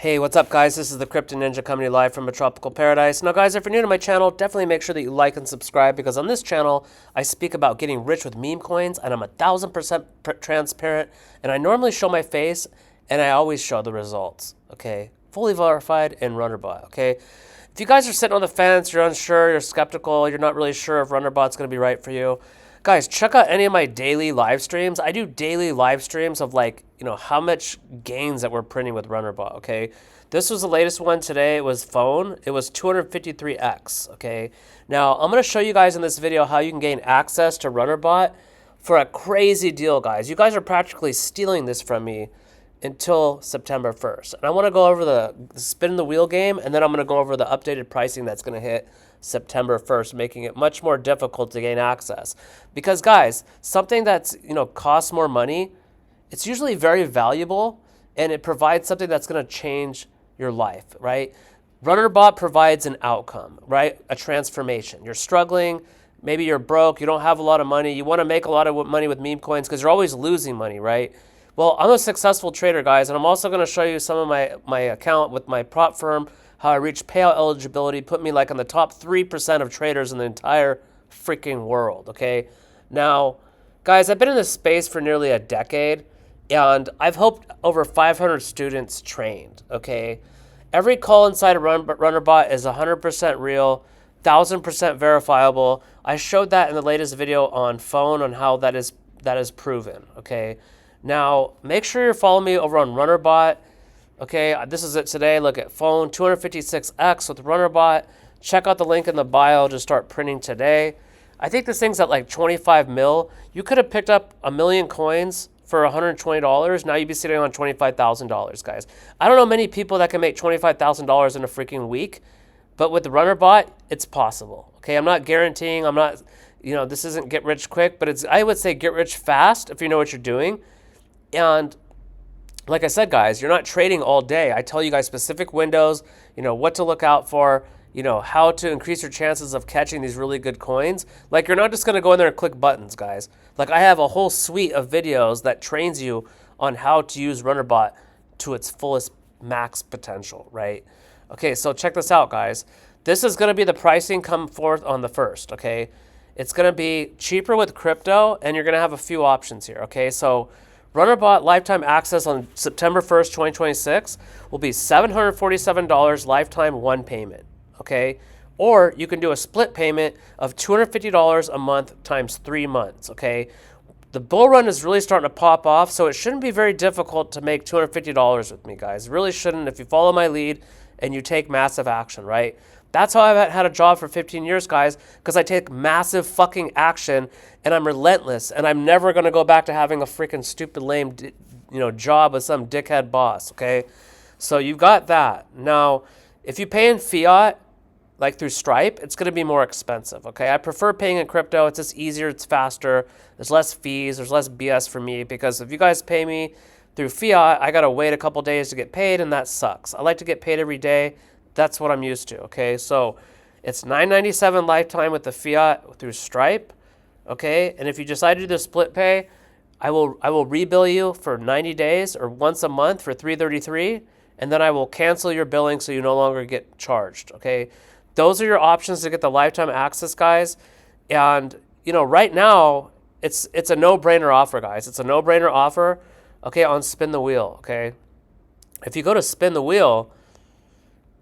Hey, what's up, guys? This is the Crypto Ninja coming to you live from a tropical paradise. Now, guys, if you're new to my channel, definitely make sure that you like and subscribe because on this channel, I speak about getting rich with meme coins, and I'm 1000% transparent. And I normally show my face, and I always show the results. Okay, fully verified and Runnerbot. Okay, if you guys are sitting on the fence, you're unsure, you're skeptical, you're not really sure if Runnerbot's going to be right for you. Guys, check out any of my daily live streams. I do daily live streams of how much gains that we're printing with Runnerbot, okay? This was the latest one today. It was phone. It was 253x, okay? Now, I'm going to show you guys in this video how you can gain access to Runnerbot for a crazy deal, guys. You guys are practically stealing this from me until September 1st. And I want to go over the spin the wheel game, and then I'm going to go over the updated pricing that's going to hit September 1st, making it much more difficult to gain access. Because guys, something that's, costs more money, it's usually very valuable and it provides something that's going to change your life, right? Runnerbot provides an outcome, right? A transformation. You're struggling, maybe you're broke, you don't have a lot of money, you want to make a lot of money with meme coins because you're always losing money, right? Well, I'm a successful trader, guys, and I'm also going to show you some of my account with my prop firm, how I reached payout eligibility, put me like on the top 3% of traders in the entire freaking world, okay? Now, guys, I've been in this space for nearly a decade, and I've helped over 500 students trained, okay? Every call inside a Runnerbot is 100% real, 1000% verifiable. I showed that in the latest video on phone on how that is proven, okay? Now, make sure you're following me over on Runnerbot. Okay, this is it today. Look at phone 256x with Runnerbot. Check out the link in the bio to start printing today. I think this thing's at like 25 mil. You could have picked up a million coins for $120. Now you'd be sitting on $25,000, guys. I don't know many people that can make $25,000 in a freaking week, but with the Runnerbot, it's possible. Okay, I'm not guaranteeing, this isn't get rich quick, but I would say get rich fast if you know what you're doing. And like I said, guys, you're not trading all day. I tell you guys specific windows, what to look out for, how to increase your chances of catching these really good coins. Like, you're not just going to go in there and click buttons, guys. Like, I have a whole suite of videos that trains you on how to use Runnerbot to its fullest max potential, right? Okay, so check this out, guys. This is going to be the pricing come forth on the 1st, okay? It's going to be cheaper with crypto, and you're going to have a few options here, okay? So Runnerbot lifetime access on September 1st, 2026 will be $747 lifetime one payment, okay? Or you can do a split payment of $250 a month times 3 months, okay? The bull run is really starting to pop off, so it shouldn't be very difficult to make $250 with me, guys. It really shouldn't if you follow my lead and you take massive action, right? That's how I've had a job for 15 years, guys, because I take massive fucking action and I'm relentless and I'm never going to go back to having a freaking stupid, lame, job with some dickhead boss, okay? So you've got that. Now, if you pay in fiat, like through Stripe, it's going to be more expensive, okay? I prefer paying in crypto. It's just easier, it's faster, there's less fees, there's less BS for me because if you guys pay me through fiat, I got to wait a couple days to get paid and that sucks. I like to get paid every day. That's what I'm used to, okay? So it's $9.97 lifetime with the fiat through Stripe, okay? And if you decide to do the split pay, I will rebill you for 90 days or once a month for $333, and then I will cancel your billing so you no longer get charged, okay? Those are your options to get the lifetime access, guys. And, right now, it's a no-brainer offer, guys. It's a no-brainer offer, okay, on Spin the Wheel, okay? If you go to Spin the Wheel,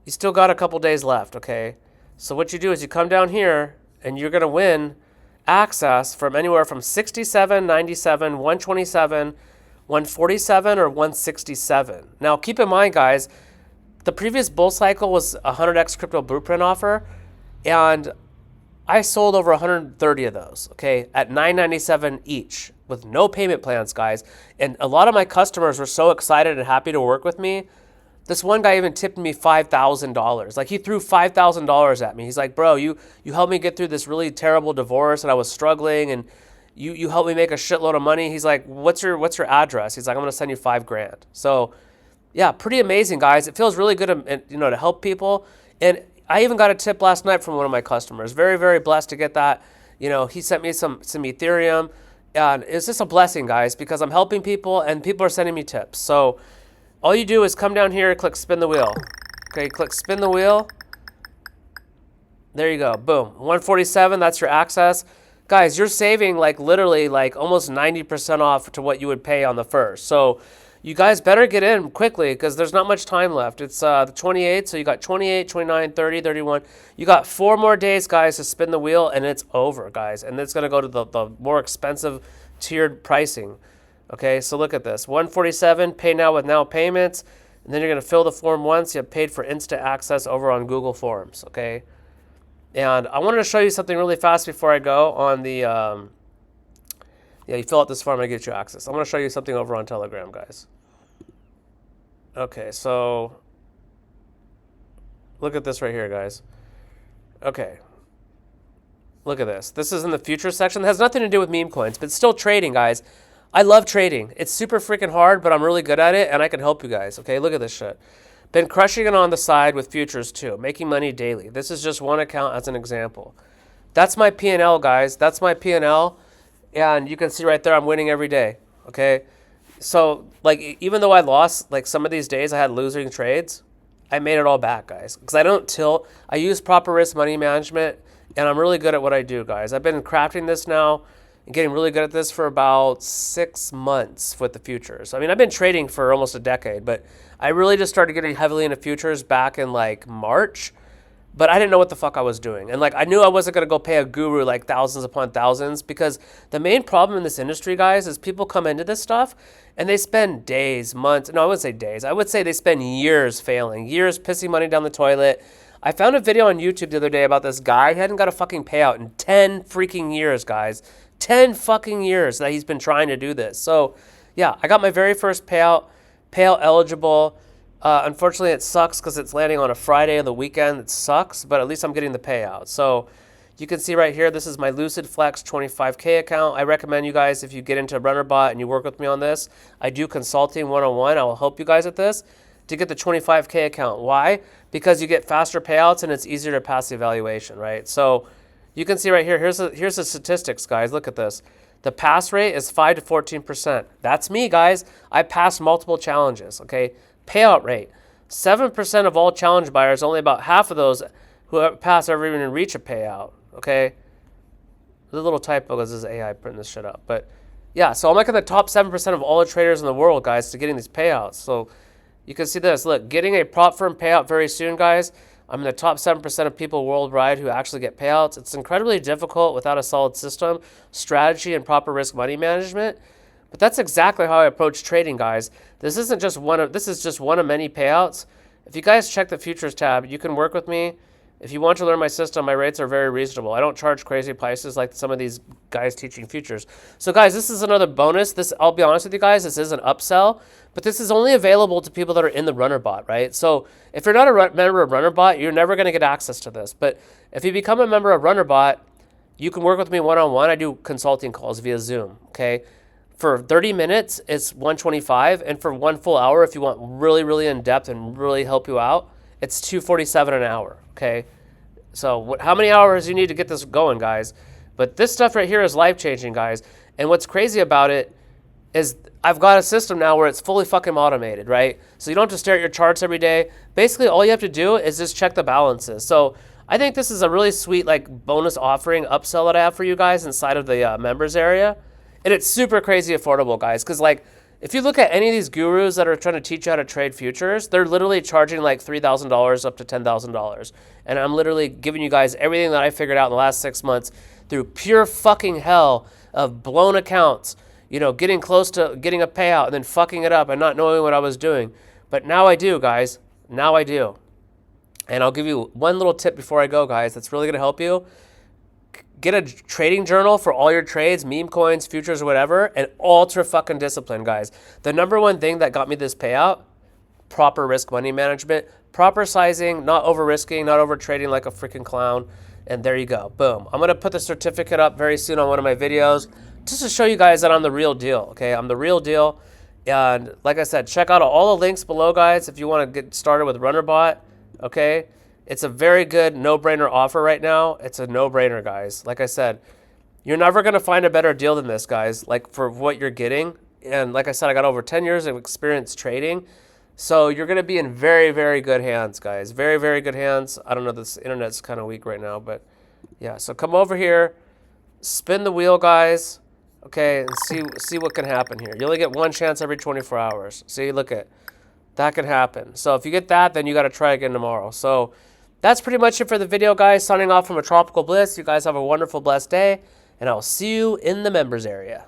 you still got a couple days left, okay? So what you do is you come down here and you're going to win access from anywhere from 67, 97, 127, 147, or 167. Now, keep in mind, guys, the previous bull cycle was a 100x crypto blueprint offer, and I sold over 130 of those, okay, at $9.97 each with no payment plans, guys. And a lot of my customers were so excited and happy to work with me. This one guy even tipped me $5,000. Like, he threw $5,000 at me. He's like, bro, you helped me get through this really terrible divorce and I was struggling, and you helped me make a shitload of money. He's like, what's your address? He's like, I'm going to send you $5,000. So yeah, pretty amazing, guys. It feels really good, to help people. And I even got a tip last night from one of my customers. Very, very blessed to get that. He sent me some Ethereum, and it's just a blessing, guys, because I'm helping people and people are sending me tips. So All you do is come down here and click spin the wheel. Okay, click spin the wheel. There you go, boom. 147, that's your access. Guys, you're saving like literally like almost 90% off to what you would pay on the first. So you guys better get in quickly because there's not much time left. It's the 28th, so you got 28, 29, 30, 31. You got 4 more days, guys, to spin the wheel, and it's over, guys. And it's going to go to the more expensive tiered pricing. Okay, so look at this. 147, pay now with now payments. And then you're going to fill the form once. You have paid for instant access over on Google Forms, okay? And I wanted to show you something really fast before I go on the, you fill out this form and get you access. I'm going to show you something over on Telegram, guys. Okay, so look at this right here, guys. Okay, look at this. This is in the future section. It has nothing to do with meme coins, but still trading, guys. I love trading. It's super freaking hard, but I'm really good at it, and I can help you guys. Okay, look at this shit. Been crushing it on the side with futures too, making money daily. This is just one account as an example. That's my P&L, guys. That's my P&L, and you can see right there I'm winning every day, okay? So, like, even though I lost, like, some of these days I had losing trades, I made it all back, guys, because I don't tilt. I use proper risk money management, and I'm really good at what I do, guys. I've been crafting this now and getting really good at this for about 6 months with the futures. I mean, I've been trading for almost a decade, but I really just started getting heavily into futures back in like March, but I didn't know what the fuck I was doing. And like, I knew I wasn't going to go pay a guru like thousands upon thousands, because the main problem in this industry, guys, is people come into this stuff and they spend days, months, no, I wouldn't say days. I would say they spend years failing, years pissing money down the toilet. I found a video on YouTube the other day about this guy. He hadn't got a fucking payout in 10 freaking years, guys. 10 fucking years that he's been trying to do this. So yeah, I got my very first payout eligible. Unfortunately, it sucks because it's landing on a Friday of the weekend. It sucks, but at least I'm getting the payout. So you can see right here, this is my Lucid Flex 25K account. I recommend you guys, if you get into RunnerBot and you work with me on this, I do consulting one-on-one. I will help you guys with this to get the 25K account. Why? Because you get faster payouts and it's easier to pass the evaluation, right? So you can see right here, here's the statistics, guys. Look at this. The pass rate is 5 to 14%. That's me, guys. I passed multiple challenges, okay? Payout rate, 7% of all challenge buyers, only about half of those who pass ever even reach a payout, okay? There's a little typo because this is AI printing this shit up. But yeah, so I'm like in the top 7% of all the traders in the world, guys, to getting these payouts. So you can see this. Look, getting a prop firm payout very soon, guys. I'm in the top 7% of people worldwide who actually get payouts. It's incredibly difficult without a solid system, strategy, and proper risk money management. But that's exactly how I approach trading, guys. This is just one of many payouts. If you guys check the futures tab, you can work with me. If you want to learn my system, my rates are very reasonable. I don't charge crazy prices like some of these guys teaching futures. So guys, this is another bonus. This, I'll be honest with you guys, this is an upsell, but this is only available to people that are in the RunnerBot, right? So if you're not a member of RunnerBot, you're never going to get access to this. But if you become a member of RunnerBot, you can work with me one-on-one. I do consulting calls via Zoom, okay? For 30 minutes, it's $125, and for 1 full hour, if you want really, really in-depth and really help you out, it's $247 an hour, okay? So how many hours you need to get this going, guys? But this stuff right here is life-changing, guys. And what's crazy about it is I've got a system now where it's fully fucking automated, right? So you don't have to stare at your charts every day. Basically, all you have to do is just check the balances. So I think this is a really sweet like bonus offering upsell that I have for you guys inside of the members area. And it's super crazy affordable, guys, because like if you look at any of these gurus that are trying to teach you how to trade futures, they're literally charging like $3,000 up to $10,000. And I'm literally giving you guys everything that I figured out in the last 6 months through pure fucking hell of blown accounts, you know, getting close to getting a payout and then fucking it up and not knowing what I was doing. But now I do, guys. Now I do. And I'll give you one little tip before I go, guys, that's really going to help you. Get a trading journal for all your trades, meme coins, futures, or whatever, and ultra fucking discipline, guys. The number one thing that got me this payout, proper risk money management, proper sizing, not over risking, not over trading like a freaking clown. And there you go, boom. I'm gonna put the certificate up very soon on one of my videos just to show you guys that I'm the real deal, okay? I'm the real deal. And like I said, check out all the links below, guys, if you wanna get started with RunnerBot, okay? It's a very good no-brainer offer right now. It's a no-brainer, guys. Like I said, you're never going to find a better deal than this, guys, like for what you're getting. And like I said, I got over 10 years of experience trading. So you're going to be in very, very good hands, guys. Very, very good hands. I don't know, this internet's kind of weak right now, but yeah. So come over here, spin the wheel, guys. Okay, and see what can happen here. You only get one chance every 24 hours. See, look at that can happen. So if you get that, then you got to try again tomorrow. So that's pretty much it for the video, guys. Signing off from a Tropical Bliss. You guys have a wonderful, blessed day, and I'll see you in the members area.